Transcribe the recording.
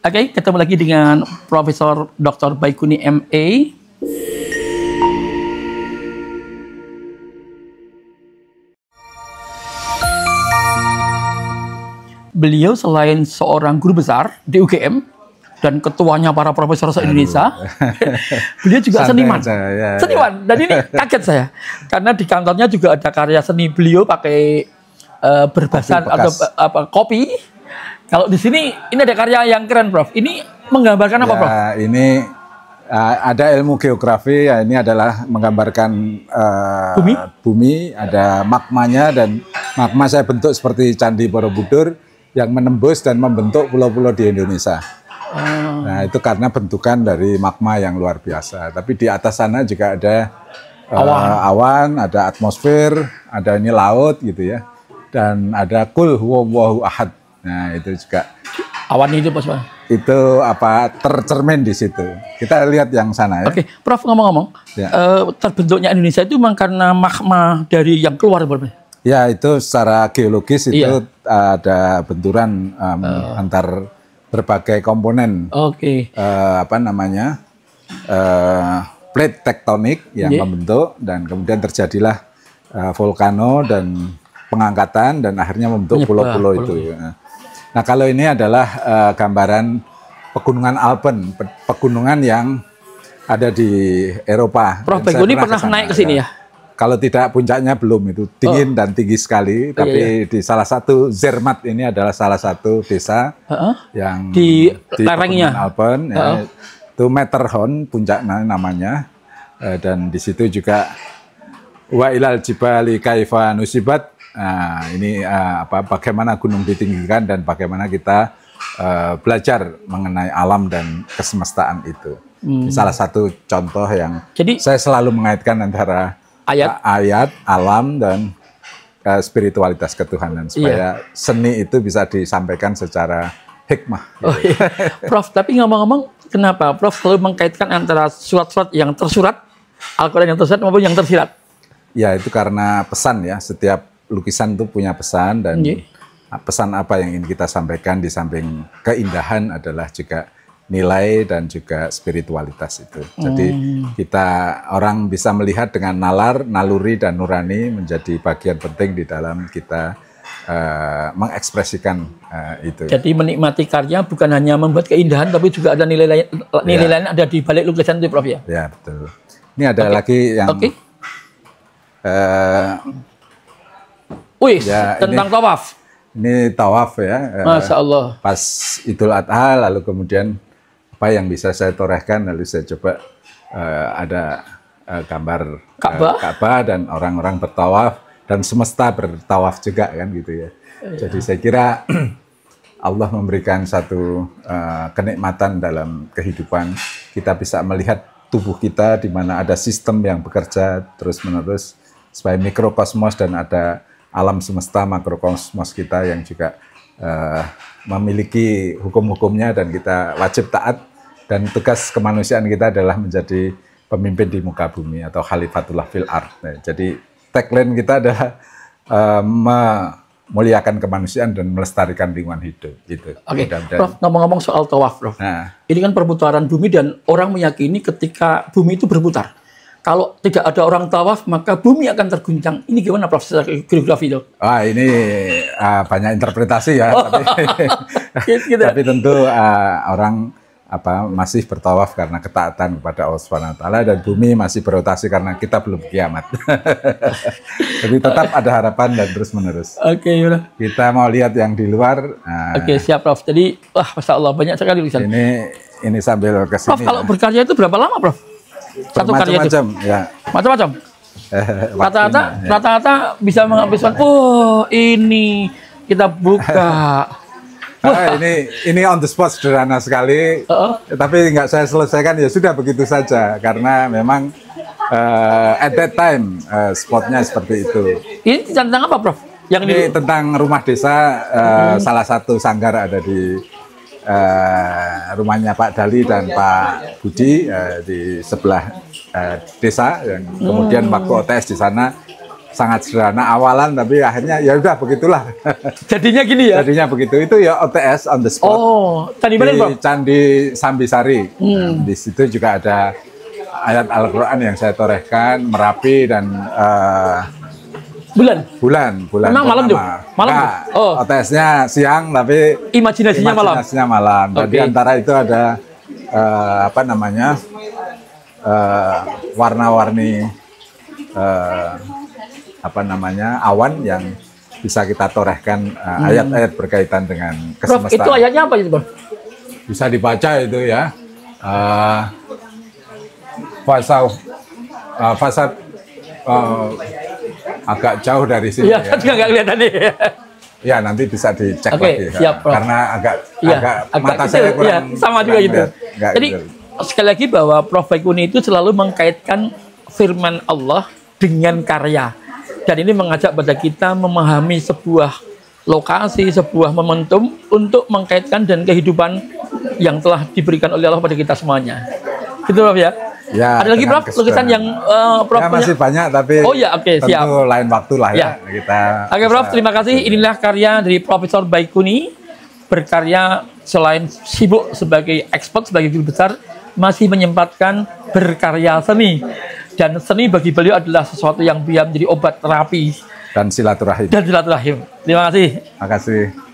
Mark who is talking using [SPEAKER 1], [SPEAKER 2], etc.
[SPEAKER 1] Oke, ketemu lagi dengan Profesor Dr. Baikuni MA. Beliau selain seorang guru besar di UGM dan ketuanya para profesor se-Indonesia, beliau juga seniman. Seniman. Dan ini kaget saya, karena di kantornya juga ada karya seni beliau pakai berbasan atau kopi. Kalau di sini ini ada karya yang keren, Prof. Ini menggambarkan apa, Prof?
[SPEAKER 2] Ini ada ilmu geografi. Ya, ini adalah menggambarkan bumi. Ada magmanya, dan magma saya bentuk seperti Candi Borobudur yang menembus dan membentuk pulau-pulau di Indonesia. Nah, itu karena bentukan dari magma yang luar biasa. Tapi di atas sana juga ada awan, ada atmosfer, ada ini laut gitu ya. Dan ada Qul huwallahu ahad. Nah, itu juga
[SPEAKER 1] awan itu, Pak.
[SPEAKER 2] Itu tercermin di situ. Kita lihat yang sana ya.
[SPEAKER 1] Oke, Prof, ngomong-ngomong, terbentuknya Indonesia itu memang karena magma dari yang keluar, Prof?
[SPEAKER 2] Ya, itu secara geologis itu ada benturan antar berbagai komponen. Plate tektonik yang membentuk, dan kemudian terjadilah volcano dan pengangkatan, dan akhirnya membentuk pulau-pulau itu. Nah, kalau ini adalah gambaran pegunungan Alpen, pegunungan yang ada di Eropa.
[SPEAKER 1] Prof Baikuni pernah naik ke sini ya?
[SPEAKER 2] Kalau tidak, puncaknya belum, itu dingin dan tinggi sekali. Tapi di salah satu Zermatt, ini adalah salah satu desa yang
[SPEAKER 1] di lerengnya
[SPEAKER 2] Alpen. Itu Matterhorn puncaknya namanya. Dan di situ juga wa ilal jibali kaifa nusibat. Nah, ini bagaimana gunung ditinggikan dan bagaimana kita belajar mengenai alam dan kesemestaan itu. Salah satu contoh yang saya selalu mengaitkan antara ayat, alam, dan spiritualitas ketuhanan, supaya seni itu bisa disampaikan secara hikmah.
[SPEAKER 1] Prof, tapi ngomong-ngomong, kenapa Prof selalu mengkaitkan antara surat-surat yang tersurat, Al-Quran yang tersurat maupun yang tersirat?
[SPEAKER 2] Ya, itu karena pesan ya. Setiap lukisan itu punya pesan, dan pesan apa yang ingin kita sampaikan di samping keindahan adalah juga nilai dan juga spiritualitas itu. Jadi orang bisa melihat dengan nalar, naluri, dan nurani menjadi bagian penting di dalam kita mengekspresikan itu.
[SPEAKER 1] Jadi menikmati karya bukan hanya membuat keindahan, tapi juga ada nilai lain ada di balik lukisan itu, Prof ya?
[SPEAKER 2] Ya, betul. Ini ada lagi yang
[SPEAKER 1] tentang tawaf.
[SPEAKER 2] Ini tawaf ya.
[SPEAKER 1] Masya Allah.
[SPEAKER 2] Pas Idul Adha, lalu kemudian apa yang bisa saya torehkan, lalu saya coba ada gambar Ka'bah dan orang-orang bertawaf, dan semesta bertawaf juga kan gitu ya. Jadi saya kira Allah memberikan satu kenikmatan dalam kehidupan. Kita bisa melihat tubuh kita di mana ada sistem yang bekerja terus-menerus supaya mikrokosmos, dan ada alam semesta makrokosmos kita yang juga memiliki hukum-hukumnya, dan kita wajib taat. Dan tugas kemanusiaan kita adalah menjadi pemimpin di muka bumi atau khalifatullah fil ard. Nah, jadi tagline kita adalah memuliakan kemanusiaan dan melestarikan lingkungan hidup. Gitu.
[SPEAKER 1] Oke, Prof, ngomong-ngomong soal tawaf, Prof. Ini kan perputaran bumi, dan orang meyakini ketika bumi itu berputar, kalau tidak ada orang tawaf, maka bumi akan terguncang. Ini gimana, Prof, secara geografi itu?
[SPEAKER 2] Ini banyak interpretasi ya. Tapi tentu orang masih bertawaf karena ketaatan kepada Allah Subhanahu wa taala, dan bumi masih berotasi karena kita belum kiamat. Jadi tetap ada harapan dan terus-menerus. Kita mau lihat yang di luar.
[SPEAKER 1] Siap, Prof. Jadi, Masya Allah, banyak sekali tulisan.
[SPEAKER 2] Ini sambil kesini.
[SPEAKER 1] Prof, kalau berkarya itu berapa lama, Prof? Satu karya itu? Macam-macam. Rata-rata bisa menghabiskan. Ini kita buka.
[SPEAKER 2] Ini on the spot, sederhana sekali, tapi nggak saya selesaikan, ya sudah begitu saja, karena memang at that time spotnya seperti itu.
[SPEAKER 1] Ini tentang apa, Prof?
[SPEAKER 2] Ini tentang rumah desa, salah satu sanggar ada di rumahnya Pak Dali dan Pak Budi di sebelah desa, yang kemudian waktu OTS di sana sangat sederhana awalan, tapi akhirnya ya udah begitulah.
[SPEAKER 1] Jadinya gini ya.
[SPEAKER 2] Jadinya begitu. Itu ya OTS on the spot.
[SPEAKER 1] Oh, Candi mana, Bro?
[SPEAKER 2] Di Candi Sambisari. Nah, di situ juga ada ayat Al-Qur'an yang saya torehkan, Merapi dan bulan.
[SPEAKER 1] Memang malam tuh? Malam.
[SPEAKER 2] Nah,
[SPEAKER 1] oh.
[SPEAKER 2] OTS-nya siang tapi
[SPEAKER 1] imajinasinya malam.
[SPEAKER 2] malam. Dan di antara itu ada apa namanya? Warna-warni apa namanya? Awan yang bisa kita torehkan ayat-ayat berkaitan dengan kesemestaan.
[SPEAKER 1] Prof, itu ayatnya apa itu, Bang?
[SPEAKER 2] Bisa dibaca itu ya. Fasad agak jauh dari sini.
[SPEAKER 1] Iya, ya. Juga nggak kelihatan nih.
[SPEAKER 2] Ya, nanti bisa dicek lagi.
[SPEAKER 1] Siap, Prof.
[SPEAKER 2] Karena agak mata
[SPEAKER 1] kecil,
[SPEAKER 2] saya kurang.
[SPEAKER 1] Ya, sama juga gitu. Jadi sekali lagi bahwa Prof. Baikuni itu selalu mengkaitkan firman Allah dengan karya. Dan ini mengajak pada kita memahami sebuah lokasi, sebuah momentum untuk mengkaitkan dan kehidupan yang telah diberikan oleh Allah pada kita semuanya. Gitu, Prof ya? Ya, ada lagi, Prof, lukisan yang Prof
[SPEAKER 2] ya, masih banyak, tapi
[SPEAKER 1] siap.
[SPEAKER 2] Lain waktu lah ya.
[SPEAKER 1] Oke, Prof, terima kasih. Inilah karya dari Profesor Baikuni, berkarya selain sibuk sebagai ekspert, sebagai guru besar, masih menyempatkan berkarya seni. Dan seni bagi beliau adalah sesuatu yang bisa menjadi obat terapi
[SPEAKER 2] dan silaturahim.
[SPEAKER 1] Terima kasih.
[SPEAKER 2] Terima kasih.